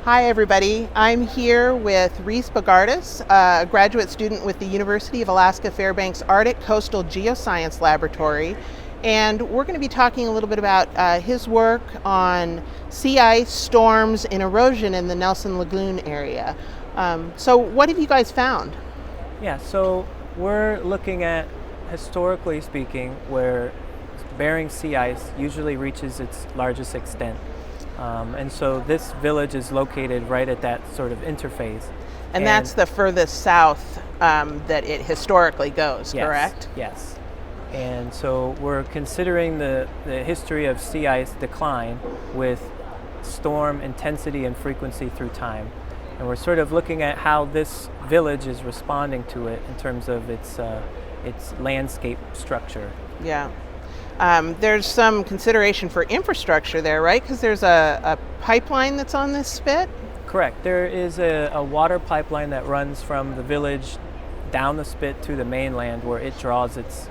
Hi everybody, I'm here with Reyce Bogardus, a graduate student with the University of Alaska Fairbanks Arctic Coastal Geoscience Laboratory, and we're going to be talking a little bit about his work on sea ice, storms, and erosion in the Nelson Lagoon area. So what have you guys found? Yeah, so we're looking at, historically speaking, where Bering sea ice usually reaches its largest extent. And so this village is located right at that sort of interface. And that's the furthest south that it historically goes, yes, correct? Yes. And so we're considering the history of sea ice decline with storm intensity and frequency through time. And we're sort of looking at how this village is responding to it in terms of its landscape structure. Yeah. There's some consideration for infrastructure there, right? Because there's a pipeline that's on this spit? Correct. There is a water pipeline that runs from the village down the spit to the mainland where it draws its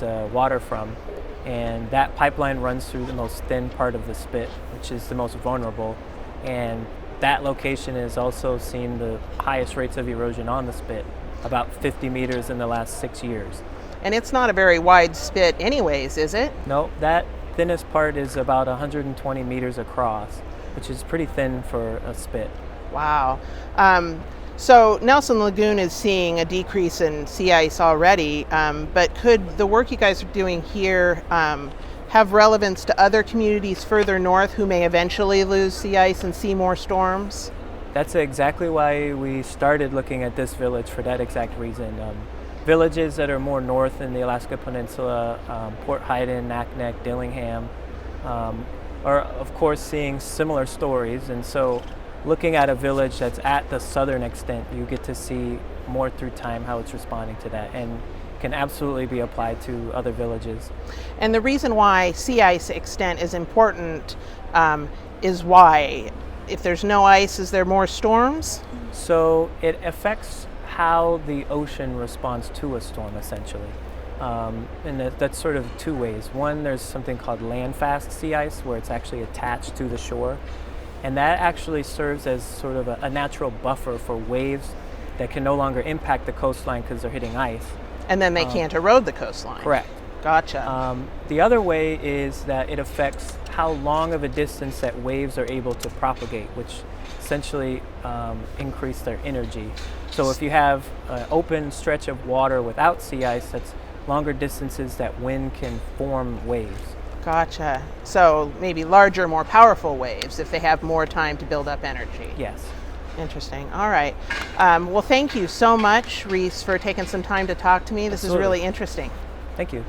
water from. And that pipeline runs through the most thin part of the spit, which is the most vulnerable. And that location has also seen the highest rates of erosion on the spit, about 50 meters in the last 6 years. And it's not a very wide spit anyways, is it? No, that thinnest part is about 120 meters across, which is pretty thin for a spit. Wow. So Nelson Lagoon is seeing a decrease in sea ice already, but could the work you guys are doing here have relevance to other communities further north who may eventually lose sea ice and see more storms? That's exactly why we started looking at this village, for that exact reason. Villages that are more north in the Alaska Peninsula, Port Hayden, Naknek, Dillingham, are of course seeing similar stories. And so looking at a village that's at the southern extent, you get to see more through time how it's responding to that, and can absolutely be applied to other villages. And the reason why sea ice extent is important is why? If there's no ice, is there more storms? So it affects how the ocean responds to a storm, essentially. And that's sort of two ways. One, there's something called landfast sea ice, where it's actually attached to the shore. And that actually serves as sort of a natural buffer for waves that can no longer impact the coastline because they're hitting ice. And then they can't erode the coastline. Correct. Gotcha. The other way is that it affects how long of a distance that waves are able to propagate, which essentially increase their energy. So if you have an open stretch of water without sea ice, that's longer distances that wind can form waves. Gotcha. So maybe larger, more powerful waves if they have more time to build up energy. Yes. Interesting. All right. Well, thank you so much, Reyce, for taking some time to talk to me. This Absolutely. is really interesting. Thank you.